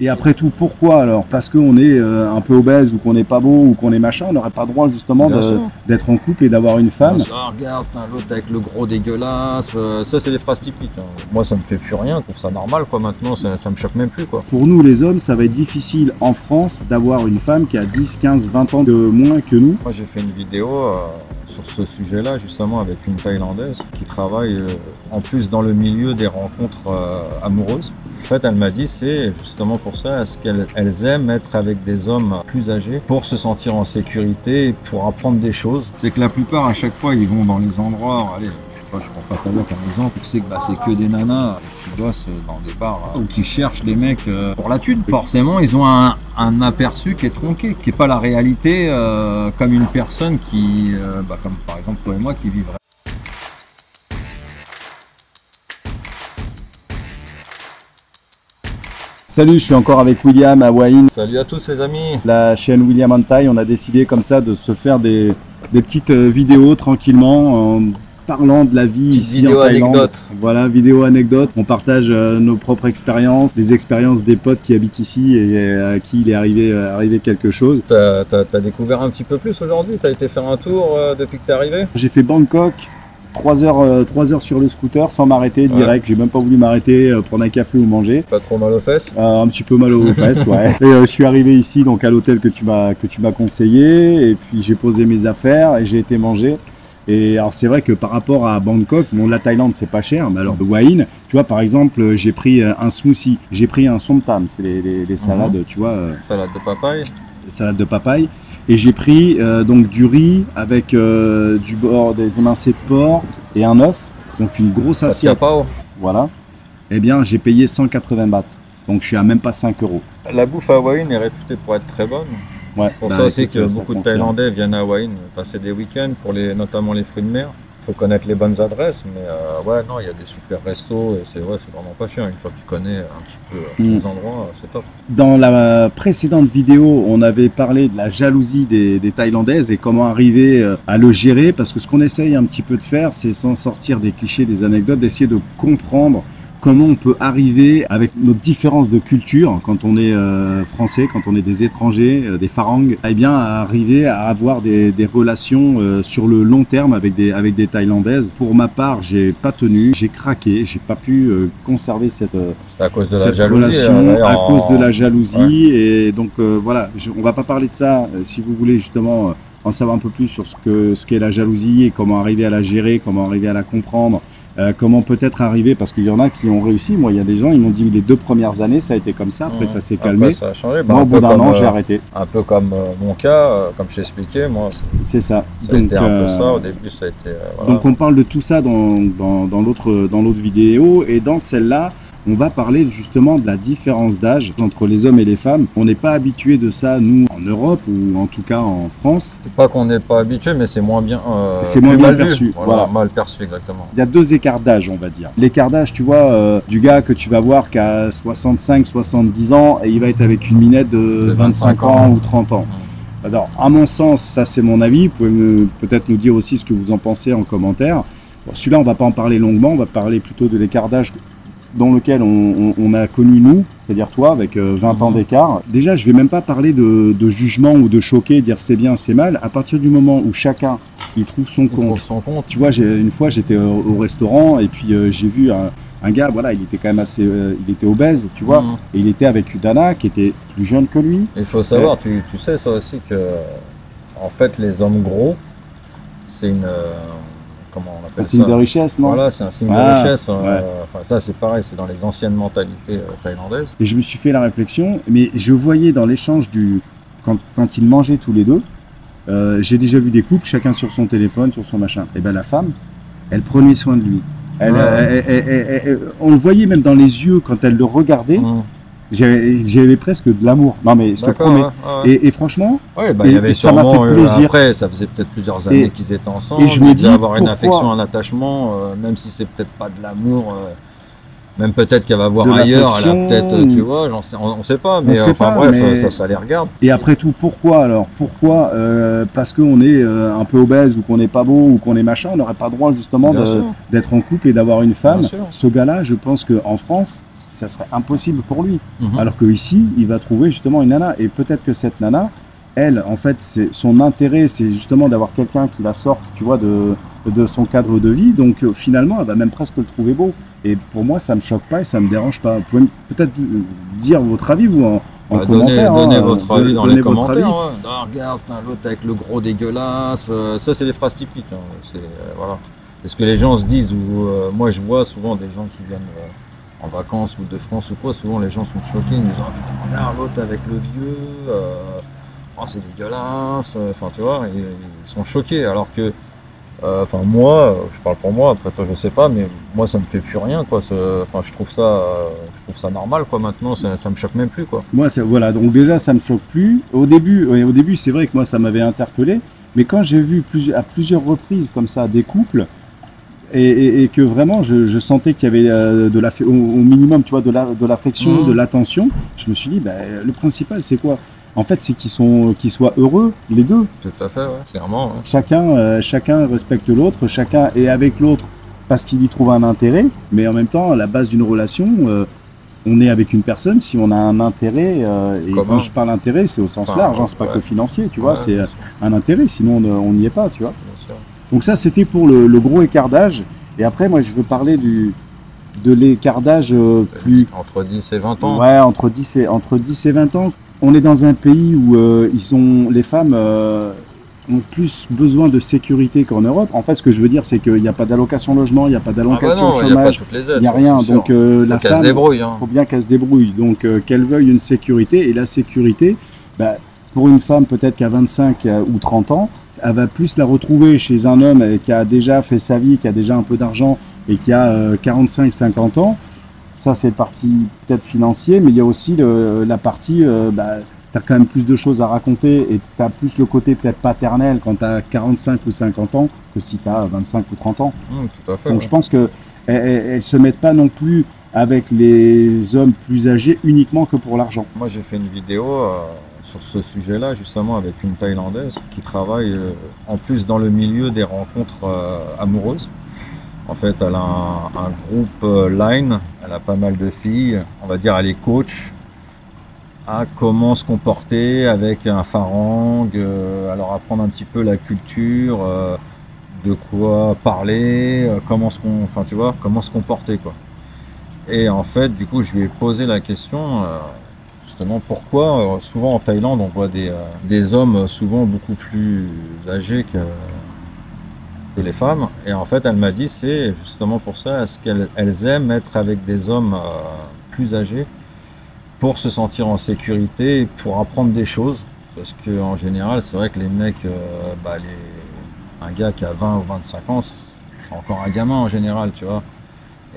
Et après tout, pourquoi alors? Parce qu'on est un peu obèse ou qu'on n'est pas beau ou qu'on est machin, on n'aurait pas droit justement d'être en couple et d'avoir une femme. Ah, regarde, l'autre avec le gros dégueulasse, ça c'est les phrases typiques. Hein. Moi ça me fait plus rien, je trouve ça normal quoi maintenant, ça me choque même plus quoi. Pour nous les hommes, ça va être difficile en France d'avoir une femme qui a 10, 15, 20 ans de moins que nous. Moi j'ai fait une vidéo sur ce sujet-là justement avec une Thaïlandaise qui travaille en plus dans le milieu des rencontres amoureuses. En fait, elle m'a dit, c'est justement pour ça, est-ce qu'elles aiment être avec des hommes plus âgés pour se sentir en sécurité, pour apprendre des choses. C'est que la plupart, à chaque fois, ils vont dans les endroits, allez, je prends pas ta comme exemple, tu sais que c'est que des nanas qui bossent dans des bars ou qui cherchent les mecs pour la thune. Forcément, ils ont un aperçu qui est tronqué, qui n'est pas la réalité comme une personne qui, comme par exemple toi et moi, qui vivrait. Salut, je suis encore avec William à Hua Hin. Salut à tous les amis. La chaîne William and Thai, on a décidé comme ça de se faire des petites vidéos tranquillement en parlant de la vie ici en Thaïlande. Anecdote. Voilà, vidéo anecdote. On partage nos propres expériences, les expériences des potes qui habitent ici et à qui il est arrivé quelque chose. T'as découvert un petit peu plus aujourd'hui? T'as été faire un tour depuis que t'es arrivé? J'ai fait Bangkok. 3 heures sur le scooter sans m'arrêter direct, j'ai même pas voulu m'arrêter, prendre un café ou manger. Pas trop mal aux fesses? Un petit peu mal aux fesses, ouais. Et je suis arrivé ici donc à l'hôtel que tu m'as conseillé et puis j'ai posé mes affaires et j'ai été manger. Et alors c'est vrai que par rapport à Bangkok, bon la Thaïlande c'est pas cher, mais alors de Hua Hin, tu vois par exemple j'ai pris un smoothie, j'ai pris un som tam, c'est les salades, tu vois. Salade de papaye. Salade de papaye. Et j'ai pris donc du riz avec du beurre, des émincés de porc et un œuf, donc une grosse assiette. Voilà. Eh bien, j'ai payé 180 bahts, donc je suis à même pas 5 euros. La bouffe à Hua Hin est réputée pour être très bonne. Ouais. Pour ça aussi que beaucoup de Thaïlandais viennent à Hua Hin passer des week-ends pour notamment les fruits de mer. Il faut connaître les bonnes adresses, mais ouais, non, il y a des super restos et c'est vraiment pas cher. Une fois que tu connais un petit peu les endroits, c'est top. Dans la précédente vidéo, on avait parlé de la jalousie des Thaïlandaises et comment arriver à le gérer, parce que ce qu'on essaye un petit peu de faire, c'est sans sortir des clichés, des anecdotes, d'essayer de comprendre comment on peut arriver avec notre différence de culture quand on est français, quand on est des étrangers, des farangs, eh bien à arriver à avoir des relations sur le long terme avec des Thaïlandaises. Pour ma part, j'ai pas tenu, j'ai craqué, j'ai pas pu conserver cette relation à cause de la jalousie. Et donc voilà, on va pas parler de ça. Si vous voulez justement en savoir un peu plus sur ce qu'est la jalousie et comment arriver à la gérer, comment arriver à la comprendre. Comment peut-être arriver, parce qu'il y en a qui ont réussi. Moi, il y a des gens, ils m'ont dit les 2 premières années, ça a été comme ça. Après, ça s'est calmé. Après, ça a changé. Moi, au bout d'un an, j'ai arrêté. Un peu comme mon cas, comme je t'ai expliqué, moi. C'est ça. Ça a été un peu ça. Au début, ça a été. Voilà. Donc, on parle de tout ça dans l'autre vidéo. Et dans celle-là, on va parler justement de la différence d'âge entre les hommes et les femmes. On n'est pas habitué de ça, nous, en Europe ou en tout cas en France. C'est pas qu'on n'est pas habitué, mais c'est moins bien. C'est moins bien perçu. Voilà, mal perçu, exactement. Il y a 2 écarts d'âge, on va dire. L'écart d'âge, tu vois, du gars que tu vas voir qui a 65, 70 ans et il va être avec une minette de 25 ans ou 30 ans. Alors, à mon sens, ça c'est mon avis. Vous pouvez peut-être nous dire aussi ce que vous en pensez en commentaire. Bon, celui-là, on va pas en parler longuement. On va parler plutôt de l'écart d'âge dans lequel on a connu nous, c'est-à-dire toi, avec 20 ans d'écart. Déjà, je vais même pas parler de jugement ou de choquer, dire c'est bien, c'est mal. À partir du moment où chacun il trouve son compte. Tu vois, une fois j'étais au restaurant et puis j'ai vu un gars, voilà, il était quand même assez, il était obèse, tu vois, et il était avec une nana qui était plus jeune que lui. Il faut savoir, tu sais ça aussi que, en fait, les hommes gros, c'est une comment on appelle ça ? Un signe de richesse, non ? Voilà, c'est un signe de richesse. Enfin, ça, c'est pareil, c'est dans les anciennes mentalités thaïlandaises. Et je me suis fait la réflexion, mais je voyais dans l'échange quand ils mangeaient tous les deux, j'ai déjà vu des couples, chacun sur son téléphone, sur son machin. Et bien la femme, elle prenait soin de lui. On le voyait même dans les yeux quand elle le regardait. J'avais presque de l'amour. Non mais je te promets. Et franchement, il y avait ça m'a fait plaisir. Après, ça faisait peut-être plusieurs années qu'ils étaient ensemble. Et je me dis avoir une affection, un attachement, même si c'est peut-être pas de l'amour. Même peut-être qu'elle va voir de ailleurs, elle a l'affection, peut-être, tu vois, on sait pas, mais sait enfin pas, bref, mais- ça les regarde. Et après tout, pourquoi alors? Pourquoi parce qu'on est un peu obèse ou qu'on n'est pas beau ou qu'on est machin, on n'aurait pas le droit justement Bien sûr. d'être en couple et d'avoir une femme? Bien sûr. Ce gars-là, je pense qu'en France, ça serait impossible pour lui. Mhm. Alors qu'ici, il va trouver justement une nana. Et peut-être que cette nana, elle, en fait, son intérêt, c'est justement d'avoir quelqu'un qui la sorte, tu vois, de son cadre de vie. Donc finalement, elle va même presque le trouver beau. Et pour moi, ça me choque pas et ça me dérange pas. Vous pouvez peut-être dire votre avis, vous, en Bah, commentaire. donnez votre avis dans donnez les votre commentaires. avis. Ouais. Ah, regarde, putain, l'autre avec le gros dégueulasse. Ça, c'est les phrases typiques. Hein. Voilà. C'est ce que les gens se disent. Moi, je vois souvent des gens qui viennent en vacances ou de France ou quoi. Souvent, les gens sont choqués. Ils me disent, ah, putain, regarde l'autre avec le vieux. Oh, c'est dégueulasse. Enfin, tu vois, ils sont choqués. Alors que, enfin, moi, je parle pour moi. Après, toi, je sais pas, mais moi, ça me fait plus rien, quoi. Enfin, je trouve ça normal, quoi. Maintenant, ça me choque même plus, quoi. Moi, voilà, donc déjà, ça me choque plus. Au début, c'est vrai que moi, ça m'avait interpellé. Mais quand j'ai vu à plusieurs reprises comme ça des couples, et que vraiment, je sentais qu'il y avait au minimum, tu vois, de l'affection, de l'attention, je me suis dit, bah, le principal, c'est quoi? En fait, c'est qu'ils soient heureux, les deux. Tout à fait, ouais, clairement. Ouais. Chacun respecte l'autre, chacun est avec l'autre parce qu'il y trouve un intérêt, mais en même temps, à la base d'une relation, on est avec une personne si on a un intérêt, et Commun. quand je parle intérêt, c'est au sens Enfin, large, hein, c'est pas ouais. que financier, tu vois, Ouais, c'est bien sûr, un intérêt, sinon on n'y est pas, tu vois. bien sûr. Donc ça, c'était pour le gros écart d'âge. Et après, moi, je veux parler de l'écart d'âge plus... Entre 10 et 20 ans. Ouais, entre 10 et 20 ans. On est dans un pays où les femmes ont plus besoin de sécurité qu'en Europe. En fait, ce que je veux dire, c'est qu'il n'y a pas d'allocation logement, il n'y a pas Ah bah d'allocation non, il n'y a pas chômage, toutes les aides. il n'y a rien. c'est sûr. Donc la Faut qu'elle se femme, débrouille. Hein. il faut bien qu'elle se débrouille. Donc qu'elle veuille une sécurité. Et la sécurité, bah, pour une femme peut-être qu'à 25 ou 30 ans, elle va plus la retrouver chez un homme qui a déjà fait sa vie, qui a déjà un peu d'argent et qui a 45-50 ans. Ça, c'est le parti peut-être financier, mais il y a aussi la partie, tu as quand même plus de choses à raconter et tu as plus le côté peut-être paternel quand tu as 45 ou 50 ans que si tu as 25 ou 30 ans. Tout à fait. Donc Ouais. je pense qu'elles ne se mettent pas non plus avec les hommes plus âgés uniquement que pour l'argent. Moi, j'ai fait une vidéo sur ce sujet-là, justement, avec une Thaïlandaise qui travaille en plus dans le milieu des rencontres amoureuses. En fait, elle a un groupe Line, elle a pas mal de filles, on va dire, elle est coach à comment se comporter avec un farang, à leur apprendre un petit peu la culture, de quoi parler, comment se comporter, quoi. Et en fait, du coup, je lui ai posé la question, justement, pourquoi souvent en Thaïlande, on voit des hommes souvent beaucoup plus âgés que les femmes. Et en fait, elle m'a dit, c'est justement pour ça, est-ce qu'elles aiment être avec des hommes plus âgés pour se sentir en sécurité, pour apprendre des choses. Parce qu'en général, c'est vrai que les mecs, un gars qui a 20 ou 25 ans, c'est encore un gamin en général, tu vois.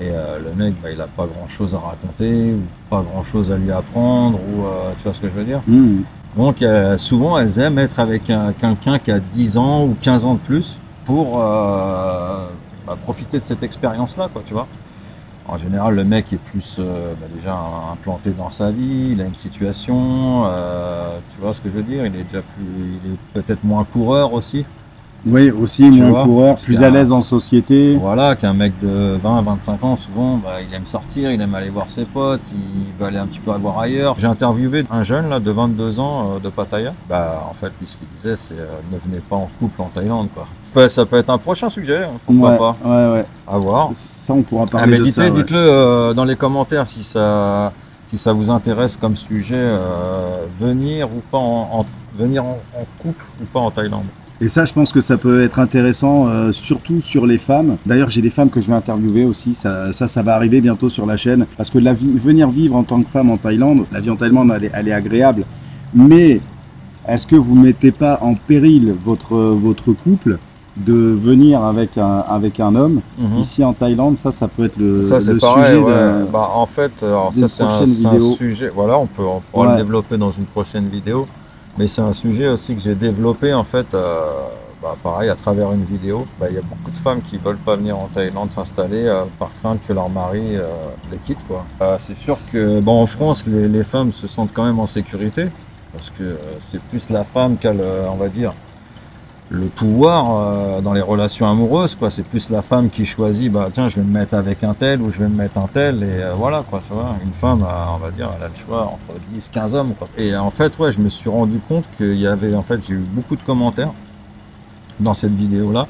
Et le mec, il n'a pas grand-chose à raconter, ou pas grand-chose à lui apprendre, ou tu vois ce que je veux dire. Donc souvent, elles aiment être avec quelqu'un qui a 10 ans ou 15 ans de plus, pour profiter de cette expérience-là, quoi, tu vois. En général, le mec est plus déjà implanté dans sa vie, il a une situation, tu vois ce que je veux dire, il est peut-être moins coureur aussi. Oui, aussi Tu moins vois, coureur, plus à l'aise en société. Voilà, qu'un mec de 20-25 ans, souvent, il aime sortir, il aime aller voir ses potes, il veut aller un petit peu voir ailleurs. J'ai interviewé un jeune là, de 22 ans de Pattaya. En fait, lui, ce qu'il disait, c'est ne venez pas en couple en Thaïlande, quoi. Ça peut être un prochain sujet, hein, pourquoi pas. Ouais. À voir. Ça, on pourra parler de ça. Dites-le dans les commentaires si ça vous intéresse comme sujet, venir en couple ou pas en Thaïlande. Et ça, je pense que ça peut être intéressant, surtout sur les femmes. D'ailleurs, j'ai des femmes que je vais interviewer aussi. Ça va arriver bientôt sur la chaîne. Parce que venir vivre en tant que femme en Thaïlande, la vie en Thaïlande, elle est agréable. Mais est-ce que vous ne mettez pas en péril votre couple de venir avec un homme ici en Thaïlande? Ça peut être le pareil, sujet ouais. En fait, ça c'est un sujet. Voilà, on pourra le développer dans une prochaine vidéo. Mais c'est un sujet aussi que j'ai développé en fait bah, pareil, à travers une vidéo, bah, il y a beaucoup de femmes qui veulent pas venir en Thaïlande s'installer par crainte que leur mari les quitte, quoi. C'est sûr que bon, en France, les femmes se sentent quand même en sécurité parce que c'est plus la femme qui a on va dire, le pouvoir dans les relations amoureuses, quoi. C'est plus la femme qui choisit, bah tiens, je vais me mettre avec un tel ou je vais me mettre un tel, et voilà, quoi, tu vois. Une femme, on va dire, elle a le choix entre 10, 15 hommes, quoi. Et en fait, ouais, je me suis rendu compte qu'il y avait, en fait, j'ai eu beaucoup de commentaires dans cette vidéo-là,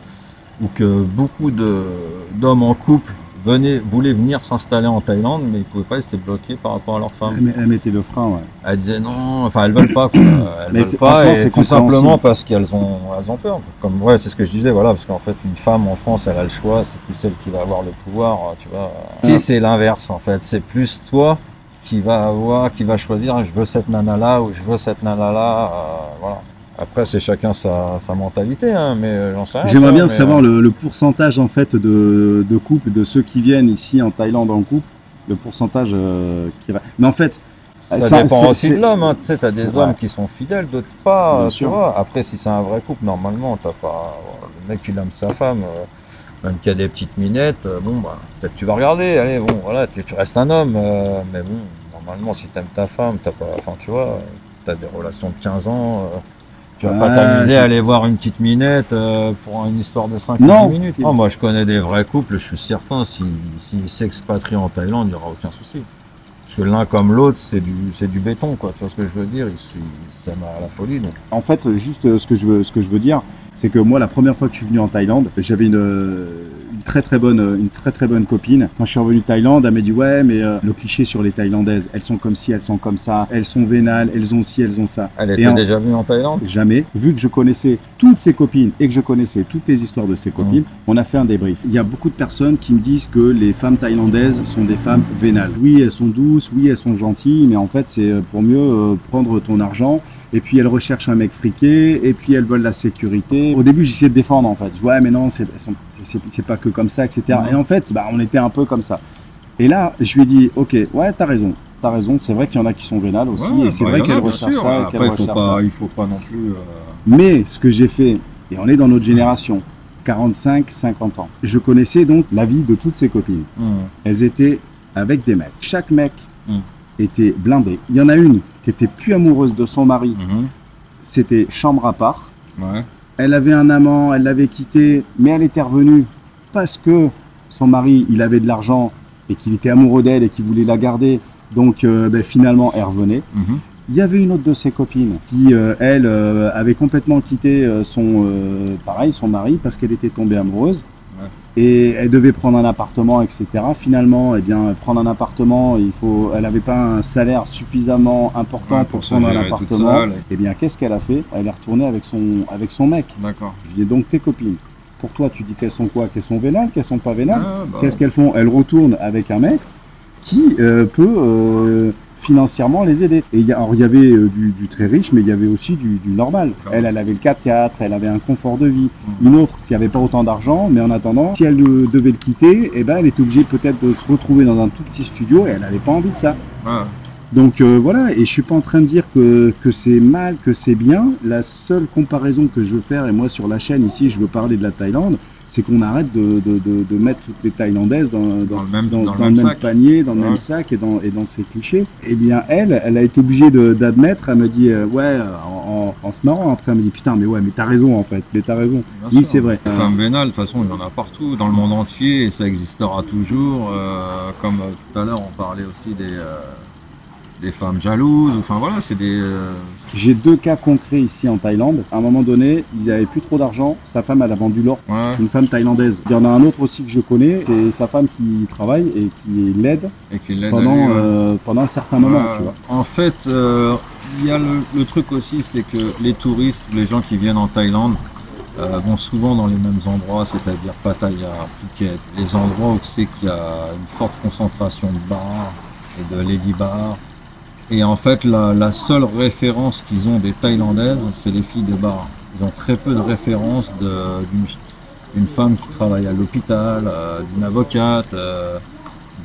où que beaucoup d'hommes en couple voulaient venir s'installer en Thaïlande, mais ils pouvaient pas, ils étaient bloqués par rapport à leur femme. Elle mettait le frein, ouais. Elles disaient non, enfin elles veulent pas, quoi. Elles veulent pas, et tout simplement parce qu'elles ont peur. Comme ouais, c'est ce que je disais, voilà, parce qu'en fait une femme en France, elle a le choix, c'est plus celle qui va avoir le pouvoir, tu vois. Si c'est l'inverse, en fait, c'est plus toi qui va choisir, je veux cette nana là ou je veux cette nana là, voilà. Après, c'est chacun sa mentalité, hein, mais j'en sais rien. J'aimerais bien savoir le pourcentage en fait de couples, de ceux qui viennent ici en Thaïlande en couple, le pourcentage qui va. Mais en fait, ça dépend aussi de l'homme. Hein. Tu sais, t'as des hommes qui sont fidèles, d'autres pas. Tu vois. Après, si c'est un vrai couple, normalement, t'as pas. Le mec, il aime sa femme, même qu'il y a des petites minettes. Bon, bah, peut-être tu vas regarder. Allez, bon, voilà, tu restes un homme. Mais bon, normalement, si t'aimes ta femme, t'as pas. Enfin, tu vois, t'as des relations de 15 ans. Tu vas pas t'amuser à aller voir une petite minette pour une histoire de 5 ou 10 minutes. Oh, moi, je connais des vrais couples, je suis certain, s'ils s'expatrient en Thaïlande, il n'y aura aucun souci. Parce que l'un comme l'autre, c'est du béton, quoi. Tu vois ce que je veux dire? Ça m'a à la folie. Donc. En fait, juste ce que je veux dire, c'est que moi, la première fois que je suis venu en Thaïlande, j'avais une très très bonne copine. Quand je suis revenu de Thaïlande, elle m'a dit ouais, mais le cliché sur les Thaïlandaises, elles sont comme ci, elles sont comme ça, elles sont vénales, elles ont ci, elles ont ça. Elle était déjà venue en Thaïlande? Jamais. Vu que je connaissais toutes ses copines et que je connaissais toutes les histoires de ses copines, on a fait un débrief. Il y a beaucoup de personnes qui me disent que les femmes thaïlandaises sont des femmes vénales. Oui, elles sont douces, oui, elles sont gentilles, mais en fait, c'est pour mieux prendre ton argent. Et puis elles recherchent un mec friqué, et puis elles veulent la sécurité. Au début, j'essayais de défendre en fait. Je dis ouais, mais non, c'est pas que comme ça, etc. Et en fait, bah, on était un peu comme ça. Et là, je lui ai dit, ok, ouais, t'as raison, c'est vrai qu'il y en a qui sont vénales aussi, et c'est vrai qu'elles recherchent ça. Après, il faut pas non plus. Mais ce que j'ai fait, et on est dans notre génération, 45, 50 ans, je connaissais donc la vie de toutes ses copines. Elles étaient avec des mecs. Chaque mec était blindé. Il y en a une qui était plus amoureuse de son mari. C'était chambre à part. Ouais. Elle avait un amant, elle l'avait quitté, mais elle était revenue parce que son mari, il avait de l'argent et qu'il était amoureux d'elle et qu'il voulait la garder. Donc finalement, elle revenait. Il y avait une autre de ses copines qui, elle, avait complètement quitté son mari parce qu'elle était tombée amoureuse. Et elle devait prendre un appartement, etc. Finalement, eh bien, prendre un appartement, elle n'avait pas un salaire suffisamment important pour prendre un appartement. Eh bien, qu'est-ce qu'elle a fait? Elle est retournée avec son mec. D'accord. Je dis donc tes copines. Pour toi, tu dis qu'elles sont quoi? Qu'elles sont vénales? Qu'elles sont pas vénales? Qu'est-ce qu'elles font? Elles retournent avec un mec qui peut financièrement les aider. Et il y avait du très riche, mais il y avait aussi du normal. Elle avait le 4x4, elle avait un confort de vie. Une autre, s'il n'y avait pas autant d'argent, mais en attendant, si elle devait le quitter, eh ben, elle était obligée peut-être de se retrouver dans un tout petit studio et elle n'avait pas envie de ça. Donc voilà, et je suis pas en train de dire que c'est mal, que c'est bien. La seule comparaison que je veux faire, et moi sur la chaîne ici, je veux parler de la Thaïlande, c'est qu'on arrête de mettre toutes les Thaïlandaises dans le même panier, dans le même sac et dans ces clichés. Eh bien, elle a été obligée d'admettre, elle me dit, en se marrant, après elle me dit, putain, mais t'as raison en fait, mais t'as raison. Oui, c'est vrai. Les femmes vénales, de toute façon, il y en a partout, dans le monde entier, et ça existera toujours. Comme tout à l'heure, on parlait aussi des femmes jalouses, enfin voilà, c'est des... J'ai 2 cas concrets ici en Thaïlande. À un moment donné, ils n'avaient plus trop d'argent. Sa femme, elle a vendu l'or. Une femme thaïlandaise. Il y en a un autre aussi que je connais. C'est sa femme qui travaille et qui l'aide pendant un certain moment. Tu vois. En fait, il y a le truc aussi, c'est que les touristes, les gens qui viennent en Thaïlande, vont souvent dans les mêmes endroits, c'est-à-dire Pattaya, Phuket, les endroits où c'est qu'il y a une forte concentration de bars et de lady bars. Et en fait, la seule référence qu'ils ont des Thaïlandaises, c'est les filles de bar. Ils ont très peu de références d'une femme qui travaille à l'hôpital, d'une avocate,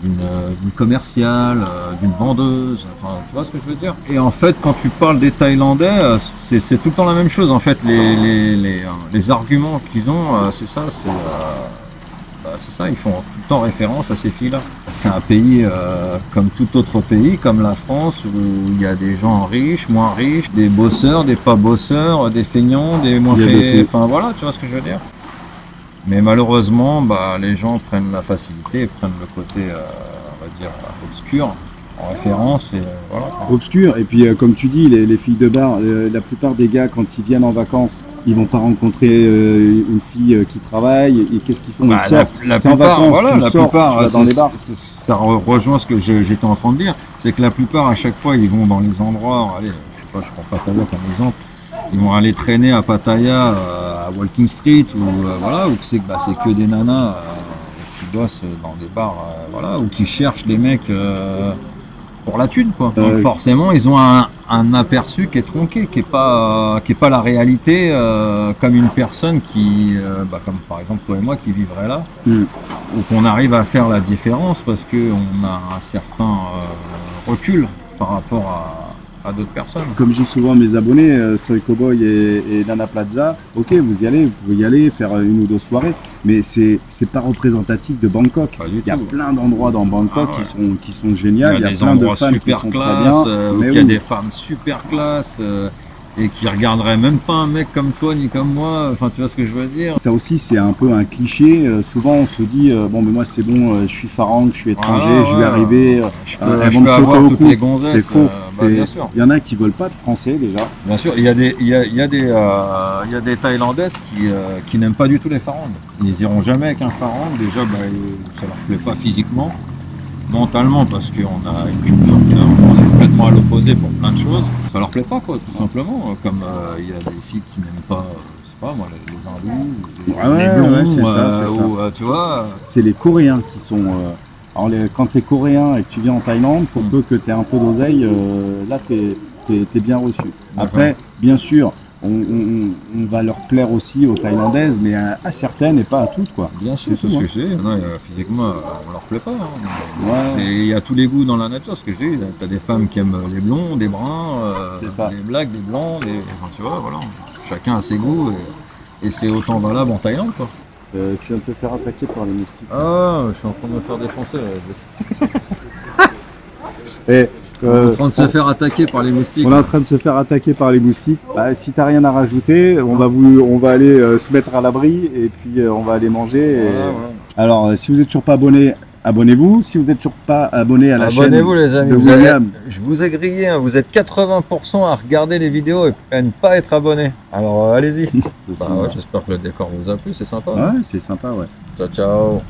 d'une commerciale, d'une vendeuse, enfin tu vois ce que je veux dire. Et en fait quand tu parles des Thaïlandais, c'est tout le temps la même chose en fait, les arguments qu'ils ont, c'est ça, c'est ça, ils font tout le temps référence à ces filles-là. C'est un pays comme tout autre pays, comme la France, où il y a des gens riches, moins riches, des bosseurs, des pas bosseurs, des feignants, des moins feignants, enfin voilà, tu vois ce que je veux dire. Mais malheureusement, les gens prennent la facilité, prennent le côté, on va dire, obscur en référence. Et, voilà. Obscur, et puis comme tu dis, les filles de bar, la plupart des gars, quand ils viennent en vacances, ils vont pas rencontrer une fille qui travaille, et qu'est-ce qu'ils font? Ils sortent. La plupart, dans les bars. Ça rejoint ce que j'étais en train de dire, c'est que la plupart, à chaque fois, ils vont dans les endroits, allez, je sais pas, je prends Pattaya comme exemple, ils vont aller traîner à Pattaya, à Walking Street, ou voilà, où c'est que des nanas qui bossent dans des bars, voilà, ou qui cherchent des mecs pour la thune, quoi. Donc forcément, ils ont un aperçu qui est tronqué, qui est pas la réalité, comme une personne qui, comme par exemple toi et moi qui vivrait là, ou qu'on arrive à faire la différence parce qu'on a un certain recul par rapport à d'autres personnes. Comme je dis souvent à mes abonnés, Soy Cowboy et Nana Plaza, ok, vous pouvez y aller, faire une ou deux soirées, mais c'est pas représentatif de Bangkok. Il y a plein d'endroits dans Bangkok qui sont géniaux. Il y a plein de femmes qui sont classe, très bien. Mais il y a des femmes super classe et qui regarderaient même pas un mec comme toi ni comme moi. Enfin, tu vois ce que je veux dire. Ça aussi, c'est un peu un cliché. Souvent, on se dit bon, mais moi c'est bon, je suis farang, je suis étranger, je vais arriver. Je peux avoir toutes les gonzesses. C'est faux. Bien sûr. Il y en a qui veulent pas de français déjà. Bien sûr, il y a des Thaïlandaises qui n'aiment pas du tout les farangs. Ils iront jamais avec un farang. Déjà, ça leur plaît pas physiquement, mentalement, parce qu'on a une culture on est complètement à l'opposé pour plein de choses. Ça leur plaît pas, quoi, tout simplement. Comme il y a des filles qui n'aiment pas, je sais pas moi, les hindous, les blonds, c'est ça. Tu vois. C'est les Coréens qui sont. Alors quand tu es coréen et que tu viens en Thaïlande, pour peu que tu aies un peu d'oseille, là tu es bien reçu. Après, bien sûr, on va leur plaire aussi aux Thaïlandaises, mais à certaines et pas à toutes, quoi. Bien sûr, c'est ce que je dis. Physiquement, on leur plaît pas. Et il y a tous les goûts dans la nature, ce que je dis. Tu as des femmes qui aiment les blonds, des bruns, des blacks, des blancs, enfin, tu vois, voilà. Chacun a ses goûts et c'est autant valable en Thaïlande, quoi. Tu viens de te faire attaquer par les moustiques. Ah, je suis en train de me faire défoncer. On est en train de se faire attaquer par les moustiques. On est en train de se faire attaquer par les moustiques. Si t'as rien à rajouter, on va aller se mettre à l'abri et puis on va aller manger. Voilà. Alors, si vous n'êtes toujours pas abonné, abonnez-vous. Si vous n'êtes toujours pas abonné à la chaîne, abonnez-vous les amis. Je vous ai grillé. Hein. Vous êtes 80% à regarder les vidéos et à ne pas être abonné. Alors allez-y. J'espère que le décor vous a plu. C'est sympa. Ouais, c'est sympa, ouais. Ciao, ciao.